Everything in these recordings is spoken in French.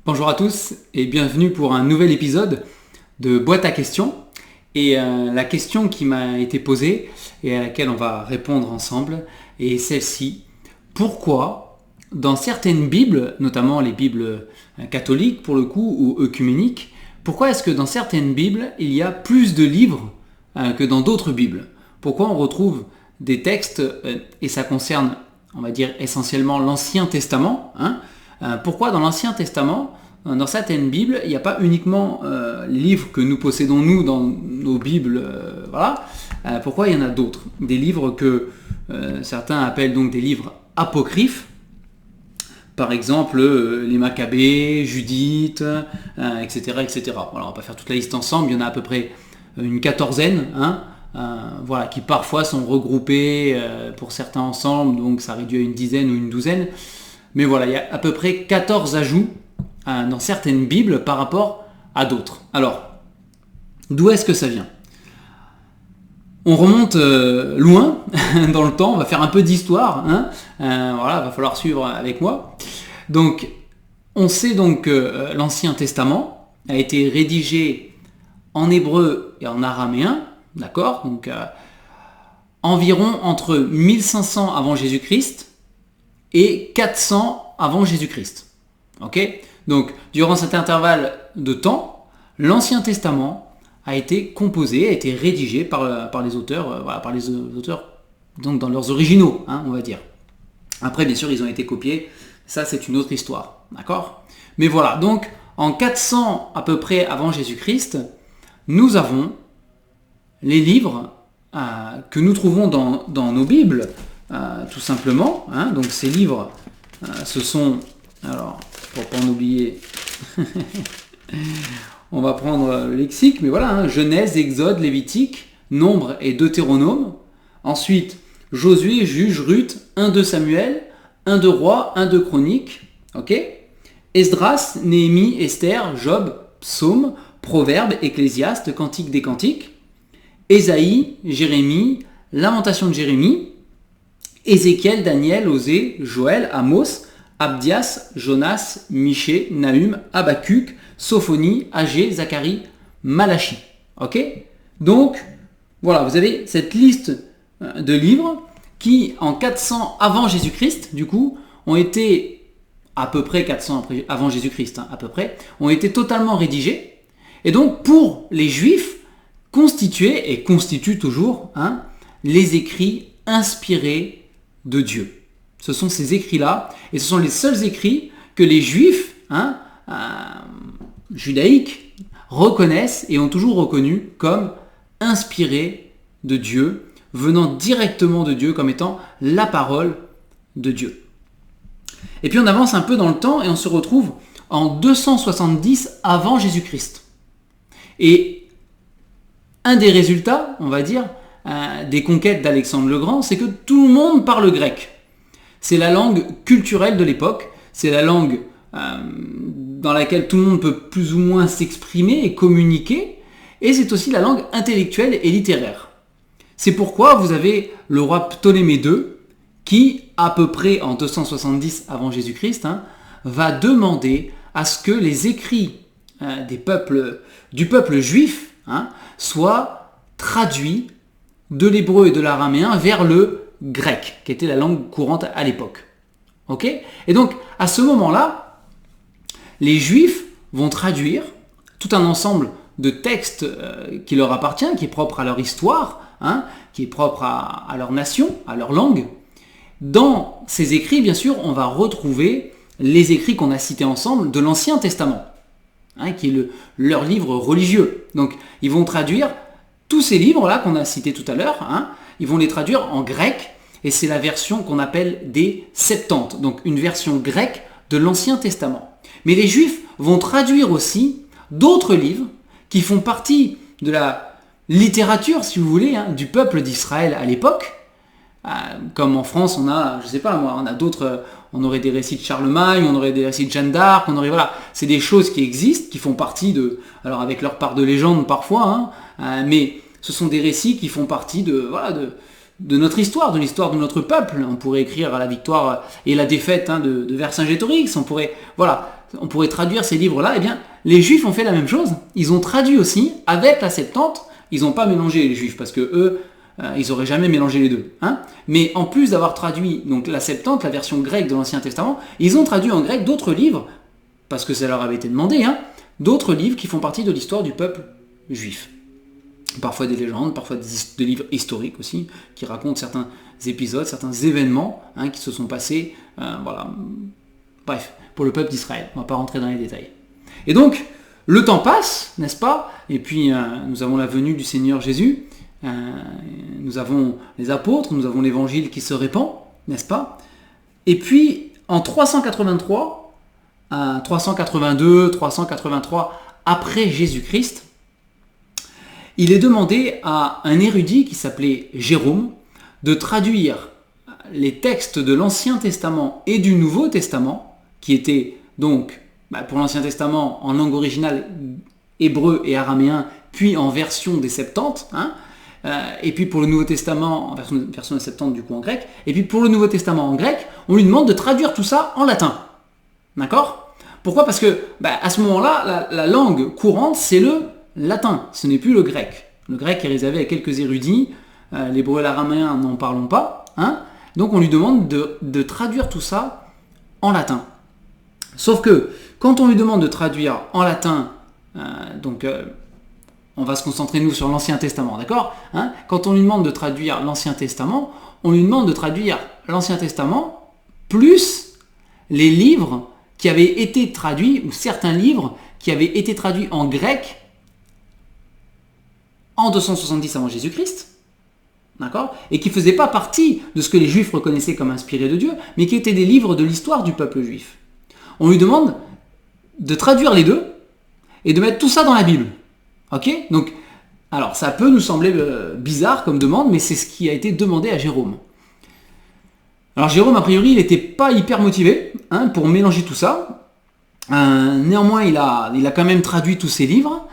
Bonjour à tous et bienvenue pour un nouvel épisode de Boîte à questions. Et la question qui m'a été posée et à laquelle on va répondre ensemble est celle-ci. Pourquoi dans certaines Bibles, notamment les Bibles catholiques pour le coup ou œcuméniques, pourquoi est-ce que dans certaines Bibles il y a plus de livres que dans d'autres Bibles? Pourquoi on retrouve des textes, et ça concerne, on va dire essentiellement l'Ancien Testament, pourquoi dans l'Ancien Testament, dans certaines Bibles, il n'y a pas uniquement les livres que nous possédons nous dans nos Bibles, pourquoi il y en a d'autres? Des livres que certains appellent donc des livres apocryphes, par exemple les Maccabées, Judith, etc., etc. Voilà, on va pas faire toute la liste ensemble, il y en a à peu près une quatorzaine, qui parfois sont regroupés pour certains ensemble, donc ça réduit à une dizaine ou une douzaine. Mais voilà, il y a à peu près 14 ajouts dans certaines Bibles par rapport à d'autres. Alors, d'où est-ce que ça vient? On remonte loin dans le temps, on va faire un peu d'histoire. Va falloir suivre avec moi. Donc, on sait donc que l'Ancien Testament a été rédigé en hébreu et en araméen, d'accord? Donc, environ entre 1500 avant Jésus-Christ et 400 avant Jésus-Christ. Ok? Donc, durant cet intervalle de temps, l'Ancien Testament a été composé, a été rédigé par les auteurs, donc dans leurs originaux, on va dire. Après, bien sûr, ils ont été copiés. Ça, c'est une autre histoire. D'accord? Mais voilà, donc, en 400 à peu près avant Jésus-Christ, nous avons les livres que nous trouvons dans nos Bibles, tout simplement. Donc ces livres, ce sont, alors pour pas en oublier, on va prendre le lexique, mais voilà, Genèse, Exode, Lévitique, Nombre et Deutéronome. Ensuite, Josué, Juge, Ruth, 1-2 Samuel, 1-2 Rois, 1-2 Chroniques, ok. Esdras, Néhémie, Esther, Job, Psaume, Proverbes, Ecclésiaste, Cantique des Cantiques, Ésaïe, Jérémie, Lamentation de Jérémie, Ézéchiel, Daniel, Osée, Joël, Amos, Abdias, Jonas, Michée, Nahum, Habacuc, Sophonie, Agé, Zacharie, Malachi. Ok? Donc, voilà, vous avez cette liste de livres qui, en 400 avant Jésus-Christ, du coup, ont été, à peu près 400 avant Jésus-Christ, à peu près, ont été totalement rédigés. Et donc, pour les Juifs, constituaient et constituent toujours les écrits inspirés de Dieu. Ce sont ces écrits-là, et ce sont les seuls écrits que les Juifs judaïques reconnaissent et ont toujours reconnu comme inspirés de Dieu, venant directement de Dieu comme étant la parole de Dieu. Et puis on avance un peu dans le temps et on se retrouve en 270 avant Jésus-Christ. Et un des résultats, on va dire, des conquêtes d'Alexandre le Grand, c'est que tout le monde parle grec. C'est la langue culturelle de l'époque, c'est la langue dans laquelle tout le monde peut plus ou moins s'exprimer et communiquer, et c'est aussi la langue intellectuelle et littéraire. C'est pourquoi vous avez le roi Ptolémée II, qui, à peu près en 270 avant Jésus-Christ, va demander à ce que les écrits du peuple juif soient traduits de l'hébreu et de l'araméen vers le grec, qui était la langue courante à l'époque. Ok? Et donc, à ce moment-là, les Juifs vont traduire tout un ensemble de textes qui leur appartient, qui est propre à leur histoire, qui est propre à leur nation, à leur langue. Dans ces écrits, bien sûr, on va retrouver les écrits qu'on a cités ensemble de l'Ancien Testament, qui est leur livre religieux. Donc, ils vont traduire tous ces livres-là qu'on a cités tout à l'heure, ils vont les traduire en grec, et c'est la version qu'on appelle des Septante, donc une version grecque de l'Ancien Testament. Mais les Juifs vont traduire aussi d'autres livres qui font partie de la littérature, si vous voulez, du peuple d'Israël à l'époque. Comme en France, on a, on a d'autres, on aurait des récits de Charlemagne, on aurait des récits de Jeanne d'Arc, c'est des choses qui existent, qui font partie de, alors avec leur part de légende parfois, mais ce sont des récits qui font partie de notre histoire, de l'histoire de notre peuple. On pourrait écrire la victoire et la défaite de Vercingétorix, on pourrait, on pourrait traduire ces livres-là, eh bien, les Juifs ont fait la même chose. Ils ont traduit aussi avec la Septante. Ils n'ont pas mélangé les Juifs parce que eux, ils n'auraient jamais mélangé les deux. Hein. Mais en plus d'avoir traduit donc la Septante, la version grecque de l'Ancien Testament, ils ont traduit en grec d'autres livres, parce que ça leur avait été demandé, hein, d'autres livres qui font partie de l'histoire du peuple juif. Parfois des légendes, parfois des livres historiques aussi, qui racontent certains épisodes, certains événements hein, qui se sont passés. Voilà. Bref, pour le peuple d'Israël. On ne va pas rentrer dans les détails. Et donc, le temps passe, n'est-ce pas? Et puis, nous avons la venue du Seigneur Jésus. Nous avons les apôtres, nous avons l'évangile qui se répand, n'est-ce pas? Et puis, en 383, 382, 383 après Jésus-Christ, il est demandé à un érudit qui s'appelait Jérôme de traduire les textes de l'Ancien Testament et du Nouveau Testament, qui étaient donc, pour l'Ancien Testament, en langue originale hébreu et araméen, puis en version des Septante, hein, et puis pour le Nouveau Testament, en version des Septante du coup en grec, et puis pour le Nouveau Testament en grec, on lui demande de traduire tout ça en latin. D'accord? Pourquoi? Parce que à ce moment-là, la langue courante, c'est le latin, ce n'est plus le grec. Le grec est réservé à quelques érudits, l'hébreu et l'araméen, n'en parlons pas. Hein. Donc on lui demande de traduire tout ça en latin. Sauf que, quand on lui demande de traduire en latin, on va se concentrer nous sur l'Ancien Testament, d'accord hein. Quand on lui demande de traduire l'Ancien Testament, on lui demande de traduire l'Ancien Testament plus les livres qui avaient été traduits, ou certains livres qui avaient été traduits en grec en 270 avant Jésus-Christ, d'accord, et qui ne faisaient pas partie de ce que les Juifs reconnaissaient comme inspiré de Dieu, mais qui étaient des livres de l'histoire du peuple juif. On lui demande de traduire les deux et de mettre tout ça dans la Bible. Ok? Donc, alors ça peut nous sembler bizarre comme demande, mais c'est ce qui a été demandé à Jérôme. Alors Jérôme, a priori, il n'était pas hyper motivé hein, pour mélanger tout ça. Néanmoins, il a quand même traduit tous ses livres.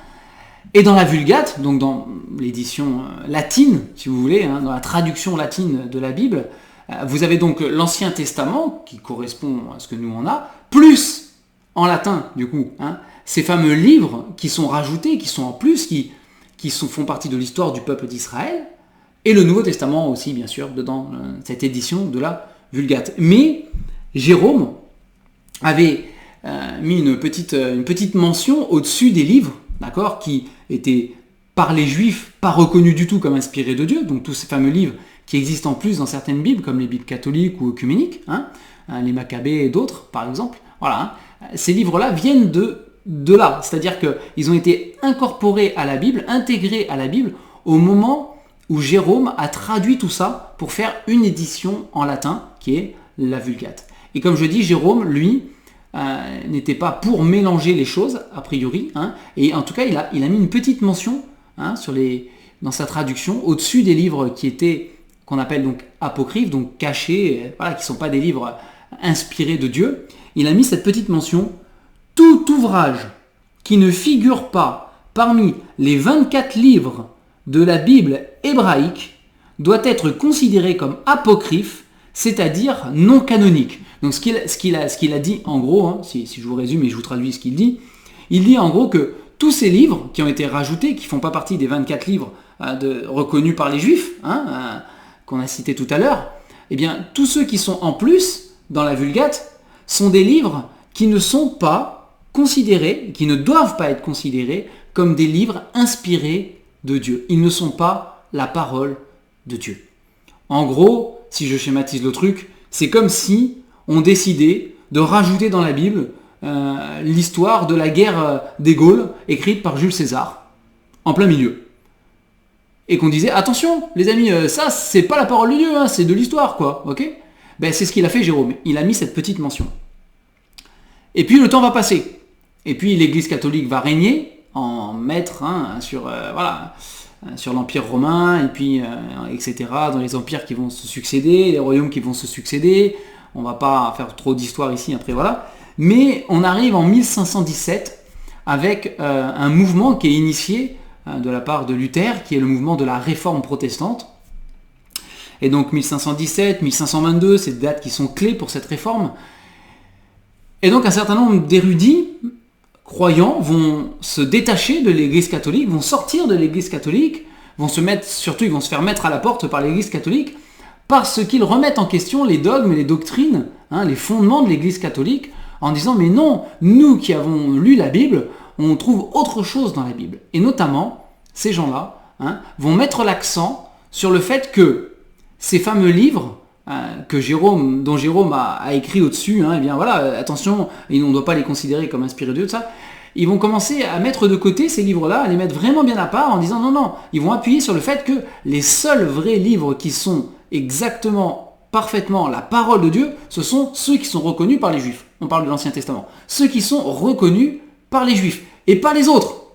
Et dans la Vulgate, donc dans l'édition latine, si vous voulez, hein, dans la traduction latine de la Bible, vous avez donc l'Ancien Testament, qui correspond à ce que nous on a, plus en latin, du coup, hein, ces fameux livres qui sont rajoutés, qui sont en plus, qui font partie de l'histoire du peuple d'Israël, et le Nouveau Testament aussi, bien sûr, dans cette édition de la Vulgate. Mais Jérôme avait mis une petite mention au-dessus des livres, d'accord, qui étaient par les Juifs pas reconnus du tout comme inspirés de Dieu, donc tous ces fameux livres qui existent en plus dans certaines Bibles, comme les Bibles catholiques ou œcuméniques, hein, les Maccabées et d'autres, par exemple. Voilà, hein. Ces livres-là viennent de là, c'est-à-dire qu'ils ont été incorporés à la Bible, intégrés à la Bible, au moment où Jérôme a traduit tout ça pour faire une édition en latin, qui est la Vulgate. Et comme je dis, Jérôme, lui, n'était pas pour mélanger les choses, a priori, hein, et en tout cas, il a mis une petite mention hein, dans sa traduction, au-dessus des livres qu'on appelle donc apocryphes, donc cachés, voilà, qui ne sont pas des livres inspirés de Dieu. Il a mis cette petite mention: tout ouvrage qui ne figure pas parmi les 24 livres de la Bible hébraïque doit être considéré comme apocryphe, c'est-à-dire non canonique. Donc ce qu'il a dit en gros, hein, si je vous résume et je vous traduis ce qu'il dit, il dit en gros que tous ces livres qui ont été rajoutés, qui ne font pas partie des 24 livres reconnus par les Juifs, hein, qu'on a cités tout à l'heure, eh bien tous ceux qui sont en plus dans la Vulgate sont des livres qui ne sont pas considérés, qui ne doivent pas être considérés comme des livres inspirés de Dieu. Ils ne sont pas la parole de Dieu. En gros, si je schématise le truc, c'est comme si on décidait de rajouter dans la Bible l'histoire de la guerre des Gaules écrite par Jules César, en plein milieu. Et qu'on disait, attention les amis, ça c'est pas la parole de Dieu, hein, c'est de l'histoire quoi, ok? Ben, c'est ce qu'il a fait Jérôme, il a mis cette petite mention. Et puis le temps va passer, et puis l'Église catholique va régner en maître hein, sur l'Empire romain, et puis etc., dans les empires qui vont se succéder, les royaumes qui vont se succéder. On va pas faire trop d'histoire ici, après voilà. Mais on arrive en 1517 avec un mouvement qui est initié de la part de Luther, qui est le mouvement de la réforme protestante. Et donc 1517, 1522, c'est des dates qui sont clés pour cette réforme. Et donc un certain nombre d'érudits croyants vont se détacher de l'Église catholique, vont sortir de l'Église catholique, ils vont se faire mettre à la porte par l'Église catholique parce qu'ils remettent en question les dogmes et les doctrines, les fondements de l'Église catholique, en disant mais non, nous qui avons lu la Bible, on trouve autre chose dans la Bible. Et notamment, ces gens-là vont mettre l'accent sur le fait que ces fameux livres dont Jérôme a écrit au-dessus, eh bien voilà, attention, et on ne doit pas les considérer comme inspirés de Dieu, ça. Ils vont commencer à mettre de côté ces livres-là, à les mettre vraiment bien à part en disant non, ils vont appuyer sur le fait que les seuls vrais livres qui sont exactement, parfaitement la parole de Dieu, ce sont ceux qui sont reconnus par les Juifs. On parle de l'Ancien Testament. Ceux qui sont reconnus par les Juifs et pas les autres.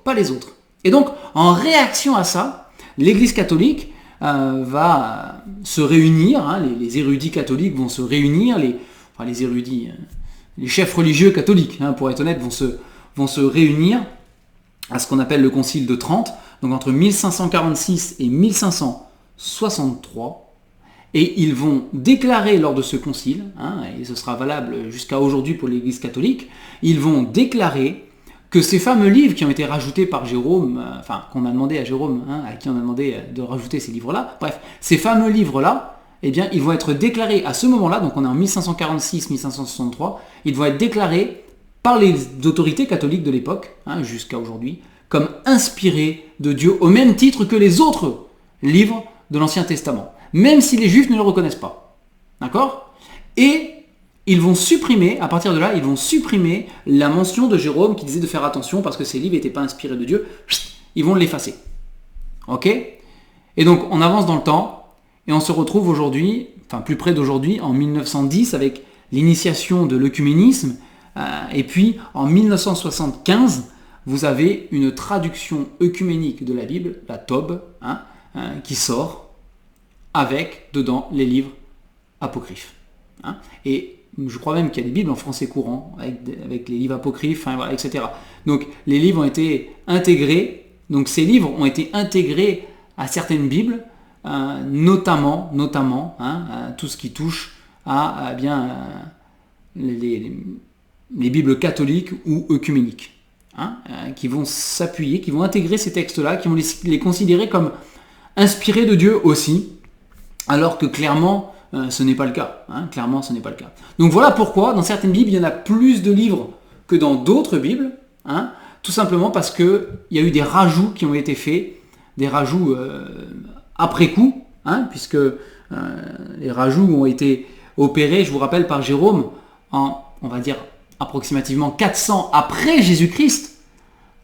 Et donc, en réaction à ça, l'Église catholique va se réunir, les érudits catholiques vont se réunir, les érudits, les chefs religieux catholiques, pour être honnête, vont se réunir à ce qu'on appelle le Concile de Trente, donc entre 1546 et 1563, et ils vont déclarer lors de ce concile, et ce sera valable jusqu'à aujourd'hui pour l'Église catholique, ils vont déclarer que ces fameux livres qui ont été rajoutés par Jérôme, qu'on a demandé à Jérôme, à qui on a demandé de rajouter ces livres-là, bref, ces fameux livres-là, eh bien, ils vont être déclarés à ce moment-là, donc on est en 1546-1563, ils vont être déclarés par les autorités catholiques de l'époque, jusqu'à aujourd'hui, comme inspirés de Dieu, au même titre que les autres livres de l'Ancien Testament, même si les Juifs ne le reconnaissent pas. D'accord ? Et ils vont supprimer, à partir de là, la mention de Jérôme qui disait de faire attention parce que ces livres n'étaient pas inspirés de Dieu. Ils vont l'effacer. Ok ? Et donc, on avance dans le temps et on se retrouve aujourd'hui, plus près d'aujourd'hui, en 1910 avec l'initiation de l'œcuménisme. Et puis, en 1975, vous avez une traduction œcuménique de la Bible, la Tob, qui sort avec, dedans, les livres apocryphes. Et je crois même qu'il y a des Bibles en français courant, avec les livres apocryphes, etc. Donc, les livres ont été intégrés, donc ces livres ont été intégrés à certaines Bibles, notamment tout ce qui touche à les Bibles catholiques ou œcuméniques, qui vont s'appuyer, qui vont intégrer ces textes-là, qui vont les considérer comme inspirés de Dieu aussi, alors que clairement, ce n'est pas le cas. Clairement, ce n'est pas le cas. Donc voilà pourquoi, dans certaines Bibles, il y en a plus de livres que dans d'autres Bibles, tout simplement parce qu'il y a eu des rajouts qui ont été faits, des rajouts après coup, puisque les rajouts ont été opérés, je vous rappelle, par Jérôme, on va dire, approximativement 400 après Jésus-Christ,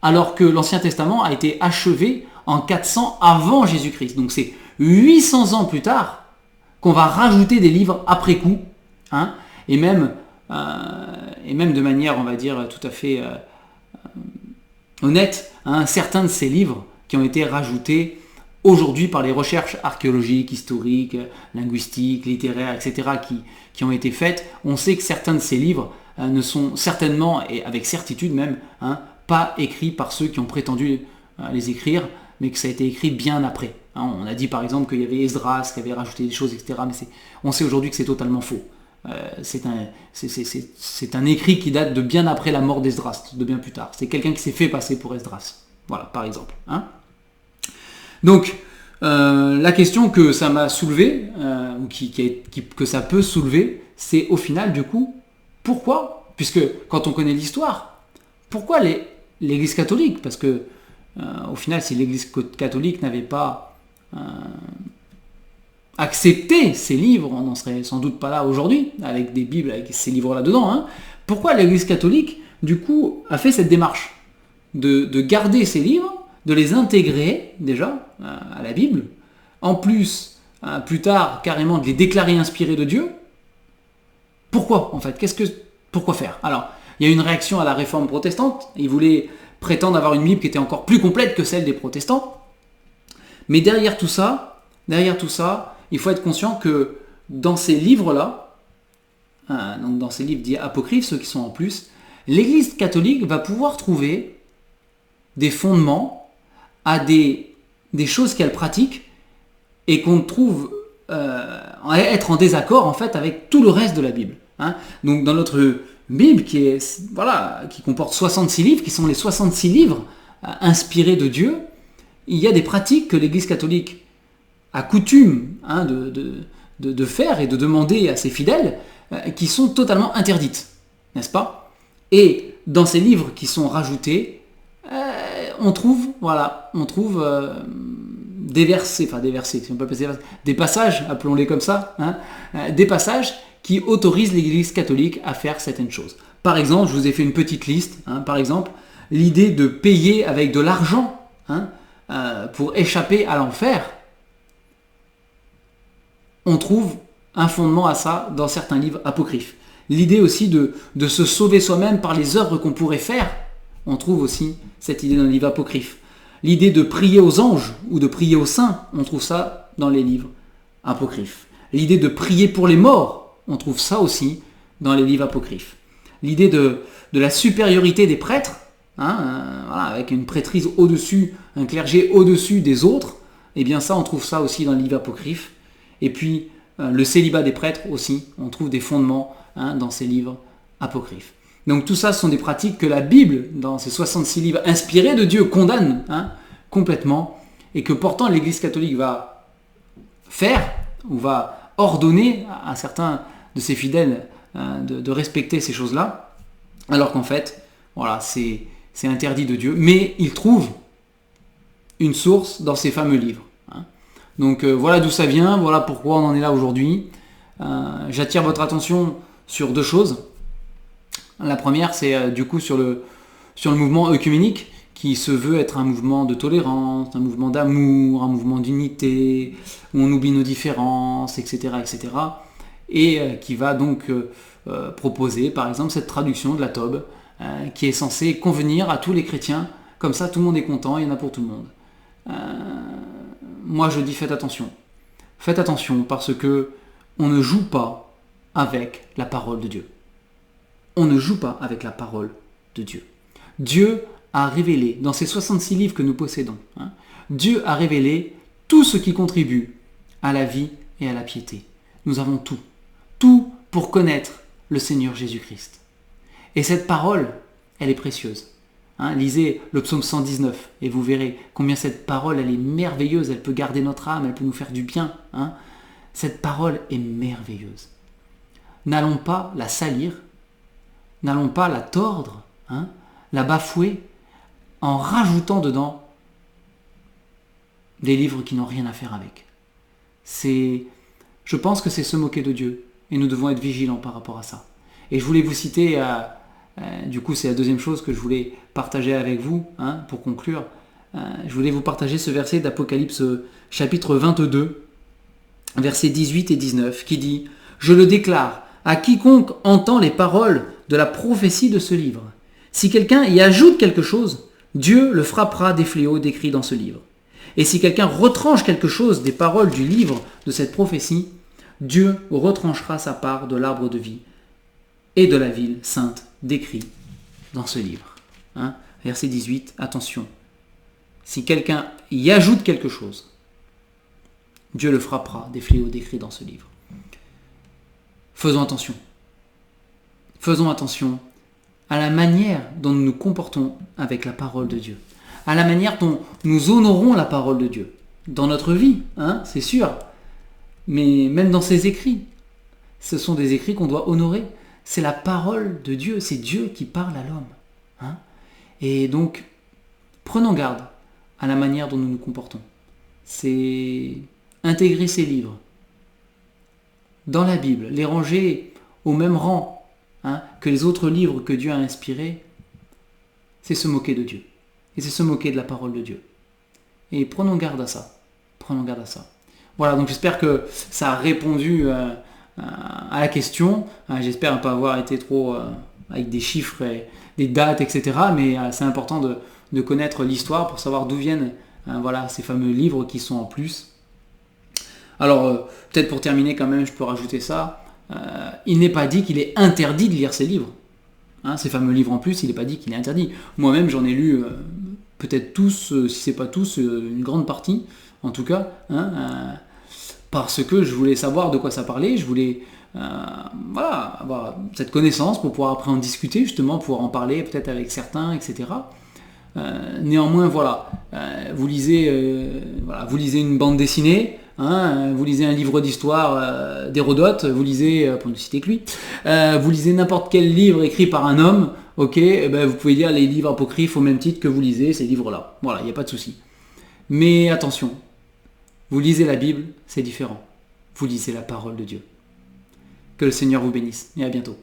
alors que l'Ancien Testament a été achevé en 400 avant Jésus-Christ. Donc c'est 800 ans plus tard qu'on va rajouter des livres après coup, et même de manière, on va dire, tout à fait honnête, certains de ces livres qui ont été rajoutés aujourd'hui par les recherches archéologiques, historiques, linguistiques, littéraires, etc., qui ont été faites, on sait que certains de ces livres ne sont certainement, et avec certitude même, pas écrits par ceux qui ont prétendu les écrire, mais que ça a été écrit bien après. On a dit par exemple qu'il y avait Esdras qui avait rajouté des choses, etc., mais on sait aujourd'hui que c'est totalement faux. C'est un écrit qui date de bien après la mort d'Esdras, de bien plus tard. C'est quelqu'un qui s'est fait passer pour Esdras. Voilà, par exemple. Donc, la question que ça m'a soulevé, ou que ça peut soulever, c'est au final, du coup, pourquoi ? Puisque quand on connaît l'histoire, pourquoi l'Église catholique ? Parce que, au final, si l'Église catholique n'avait pas accepté ces livres, on n'en serait sans doute pas là aujourd'hui, avec des Bibles, avec ces livres-là dedans. Pourquoi l'Église catholique, du coup, a fait cette démarche de garder ces livres, de les intégrer déjà à la Bible, en plus, plus tard, carrément de les déclarer inspirés de Dieu. Pourquoi, en fait ? Pourquoi faire ? Alors, il y a une réaction à la réforme protestante. Ils voulaient prétendre avoir une Bible qui était encore plus complète que celle des protestants. Mais derrière tout ça, il faut être conscient que dans ces livres-là, donc dans ces livres dits apocryphes, ceux qui sont en plus, l'Église catholique va pouvoir trouver des fondements à des choses qu'elle pratique et qu'on trouve être en désaccord en fait avec tout le reste de la Bible. Donc dans notre Bible qui comporte 66 livres, qui sont les 66 livres inspirés de Dieu, il y a des pratiques que l'Église catholique a coutume de faire et de demander à ses fidèles qui sont totalement interdites, n'est-ce pas? Et dans ces livres qui sont rajoutés, on trouve des versets, si on peut appeler ça, des passages, appelons-les comme ça, des passages qui autorisent l'Église catholique à faire certaines choses. Par exemple, je vous ai fait une petite liste, par exemple, l'idée de payer avec de l'argent pour échapper à l'enfer. On trouve un fondement à ça dans certains livres apocryphes. L'idée aussi de se sauver soi-même par les œuvres qu'on pourrait faire, on trouve aussi cette idée dans les livres apocryphes. L'idée de prier aux anges ou de prier aux saints, on trouve ça dans les livres apocryphes. L'idée de prier pour les morts, on trouve ça aussi dans les livres apocryphes. L'idée de la supériorité des prêtres, avec une prêtrise au-dessus, un clergé au-dessus des autres, eh bien ça, on trouve ça aussi dans les livres apocryphes. Et puis, le célibat des prêtres aussi, on trouve des fondements dans ces livres apocryphes. Donc tout ça, ce sont des pratiques que la Bible, dans ces 66 livres inspirés de Dieu, condamne complètement, et que pourtant l'Église catholique va faire, ou va ordonner à certains de ses fidèles de respecter ces choses-là, alors qu'en fait, c'est interdit de Dieu, mais il trouve une source dans ces fameux livres. Donc voilà d'où ça vient, voilà pourquoi on en est là aujourd'hui. J'attire votre attention sur deux choses. La première, c'est du coup sur le mouvement œcuménique, qui se veut être un mouvement de tolérance, un mouvement d'amour, un mouvement d'unité, où on oublie nos différences, etc. et qui va donc proposer, par exemple, cette traduction de la Tobe, qui est censée convenir à tous les chrétiens, comme ça tout le monde est content, il y en a pour tout le monde. Moi je dis faites attention parce que on ne joue pas avec la parole de Dieu. On ne joue pas avec la parole de Dieu. Dieu a révélé, dans ces 66 livres que nous possédons, Dieu a révélé tout ce qui contribue à la vie et à la piété. Nous avons tout pour connaître le Seigneur Jésus-Christ. Et cette parole, elle est précieuse. Lisez le psaume 119 et vous verrez combien cette parole, elle est merveilleuse, elle peut garder notre âme, elle peut nous faire du bien. Cette parole est merveilleuse. N'allons pas la salir, n'allons pas la tordre, la bafouer, en rajoutant dedans des livres qui n'ont rien à faire avec. Je pense que c'est se moquer de Dieu, et nous devons être vigilants par rapport à ça. Et je voulais vous citer, du coup c'est la deuxième chose que je voulais partager avec vous, pour conclure. Je voulais vous partager ce verset d'Apocalypse chapitre 22, versets 18 et 19, qui dit « Je le déclare à quiconque entend les paroles de la prophétie de ce livre. Si quelqu'un y ajoute quelque chose, Dieu le frappera des fléaux décrits dans ce livre. Et si quelqu'un retranche quelque chose des paroles du livre de cette prophétie, Dieu retranchera sa part de l'arbre de vie et de la ville sainte décrit dans ce livre. » Verset 18, attention. Si quelqu'un y ajoute quelque chose, Dieu le frappera des fléaux décrits dans ce livre. Faisons attention. Faisons attention à la manière dont nous nous comportons avec la parole de Dieu, à la manière dont nous honorons la parole de Dieu dans notre vie, c'est sûr, mais même dans ses écrits. Ce sont des écrits qu'on doit honorer. C'est la parole de Dieu, c'est Dieu qui parle à l'homme. Et donc, prenons garde à la manière dont nous nous comportons. C'est intégrer ces livres dans la Bible, les ranger au même rang que les autres livres que Dieu a inspirés, c'est se moquer de Dieu. Et c'est se moquer de la parole de Dieu. Et prenons garde à ça. Prenons garde à ça. Voilà, donc j'espère que ça a répondu à la question. J'espère ne pas avoir été trop avec des chiffres, et des dates, etc. Mais c'est important de connaître l'histoire pour savoir d'où viennent ces fameux livres qui sont en plus. Alors, peut-être pour terminer quand même, je peux rajouter ça. Il n'est pas dit qu'il est interdit de lire ces livres. Ces fameux livres en plus, il n'est pas dit qu'il est interdit. Moi-même, j'en ai lu peut-être tous, si c'est pas tous, une grande partie, en tout cas, parce que je voulais savoir de quoi ça parlait, je voulais voilà, avoir cette connaissance pour pouvoir après en discuter, justement, pouvoir en parler peut-être avec certains, etc. Néanmoins, voilà, vous lisez une bande dessinée, hein, vous lisez un livre d'histoire d'Hérodote, vous lisez, pour ne citer que lui, vous lisez n'importe quel livre écrit par un homme, ok, vous pouvez lire les livres apocryphes au même titre que vous lisez ces livres-là. Voilà, il n'y a pas de souci. Mais attention, vous lisez la Bible, c'est différent. Vous lisez la parole de Dieu. Que le Seigneur vous bénisse et à bientôt.